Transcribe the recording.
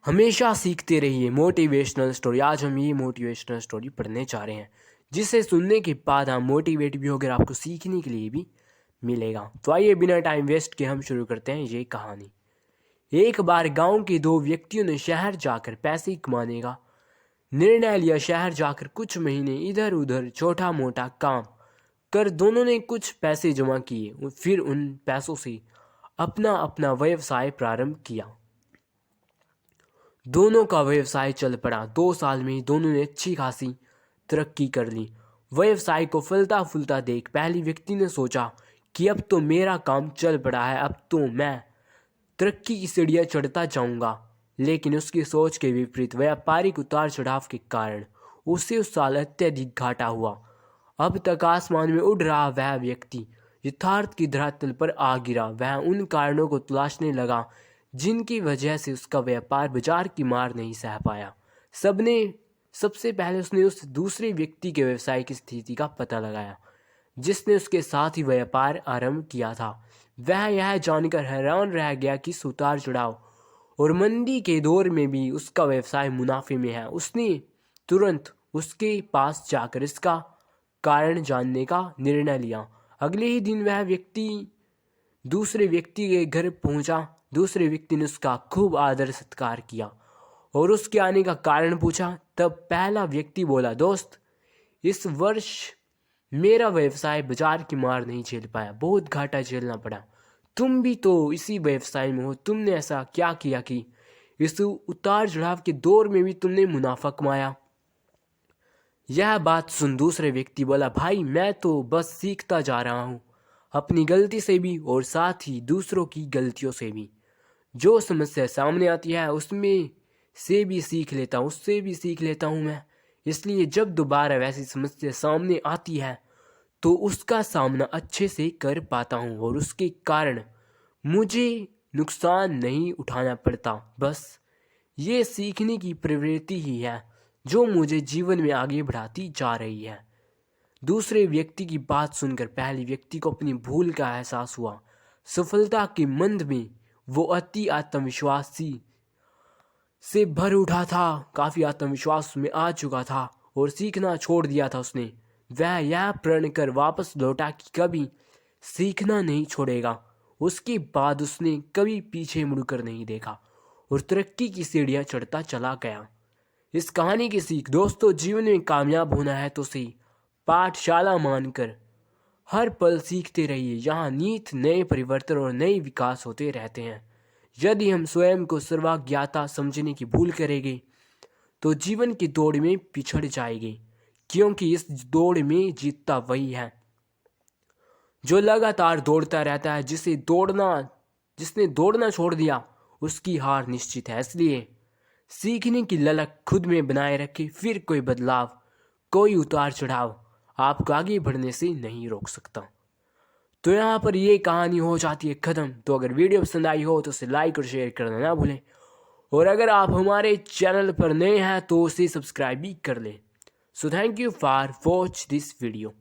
हमेशा सीखते रहिए मोटिवेशनल स्टोरी। आज हम ये मोटिवेशनल स्टोरी पढ़ने जा रहे हैं, जिसे सुनने के बाद हम मोटिवेट भी होकर आपको सीखने के लिए भी मिलेगा। तो आइए बिना टाइम वेस्ट के हम शुरू करते हैं ये कहानी। एक बार गांव के दो व्यक्तियों ने शहर जाकर पैसे कमाने का निर्णय लिया। शहर जाकर कुछ महीने इधर उधर छोटा मोटा काम कर दोनों ने कुछ पैसे जमा किए। फिर उन पैसों से अपना अपना व्यवसाय प्रारंभ किया। दोनों का व्यवसाय चल पड़ा। 2 साल में ही दोनों ने अच्छी खासी तरक्की कर ली। व्यवसाय को फलता फूलता देख पहले व्यक्ति ने सोचा कि अब तो मेरा काम चल पड़ा है, अब तो मैं तरक्की की सीढ़ियां चढ़ता जाऊंगा। लेकिन उसकी सोच के विपरीत व्यापारिक उतार चढ़ाव के कारण उसे उस साल अत्यधिक घाटा हुआ। अब तक आसमान में उड़ रहा वह व्यक्ति यथार्थ की धरातल पर आ गिरा। वह उन कारणों को तलाशने लगा जिनकी वजह से उसका व्यापार बाजार की मार नहीं सह पाया। सबसे पहले उसने उस दूसरे व्यक्ति के व्यवसाय की स्थिति का पता लगाया जिसने उसके साथ ही व्यापार आरंभ किया था। वह यह जानकर हैरान रह गया कि इस उतार चढ़ाव और मंदी के दौर में भी उसका व्यवसाय मुनाफे में है। उसने तुरंत उसके पास जाकर इसका कारण जानने का निर्णय लिया। अगले ही दिन वह व्यक्ति दूसरे व्यक्ति के घर पहुंचा। दूसरे व्यक्ति ने उसका खूब आदर सत्कार किया और उसके आने का कारण पूछा। तब पहला व्यक्ति बोला, दोस्त, इस वर्ष मेरा व्यवसाय बाजार की मार नहीं झेल पाया, बहुत घाटा झेलना पड़ा। तुम भी तो इसी व्यवसाय में हो, तुमने ऐसा क्या किया कि इस उतार चढ़ाव के दौर में भी तुमने मुनाफा कमाया? यह बात सुन दूसरे व्यक्ति बोला, भाई मैं तो बस सीखता जा रहा हूँ, अपनी गलती से भी और साथ ही दूसरों की गलतियों से भी। जो समस्या सामने आती है उसमें से भी सीख लेता हूँ, उससे भी सीख लेता हूँ मैं। इसलिए जब दोबारा वैसी समस्या सामने आती है तो उसका सामना अच्छे से कर पाता हूँ और उसके कारण मुझे नुकसान नहीं उठाना पड़ता। बस ये सीखने की प्रवृत्ति ही है जो मुझे जीवन में आगे बढ़ाती जा रही है। दूसरे व्यक्ति की बात सुनकर पहले व्यक्ति को अपनी भूल का एहसास हुआ। सफलता के मंद में वो अति आत्मविश्वासी से भर उठा था। काफी आत्मविश्वास में आ चुका था और सीखना छोड़ दिया था उसने। वह यह प्रण कर वापस लौटा कि कभी सीखना नहीं छोड़ेगा। उसके बाद उसने कभी पीछे मुड़कर नहीं देखा और तरक्की की सीढ़ियां चढ़ता चला गया। इस कहानी की सीख, दोस्तों, जीवन में कामयाब होना है तो सही पाठशाला मानकर हर पल सीखते रहिए। यहाँ नित नए परिवर्तन और नए विकास होते रहते हैं। यदि हम स्वयं को सर्वज्ञाता समझने की भूल करेंगे तो जीवन की दौड़ में पिछड़ जाएंगे, क्योंकि इस दौड़ में जीतता वही है जो लगातार दौड़ता रहता है। जिसने दौड़ना छोड़ दिया उसकी हार निश्चित है। इसलिए सीखने की ललक खुद में बनाए रखें, फिर कोई बदलाव, कोई उतार चढ़ाव आपको आगे बढ़ने से नहीं रोक सकता। तो यहाँ पर ये कहानी हो जाती है ख़त्म। तो अगर वीडियो पसंद आई हो तो उसे लाइक और शेयर करना ना भूलें, और अगर आप हमारे चैनल पर नए हैं तो उसे सब्सक्राइब भी कर लें। So thank you for watch this video.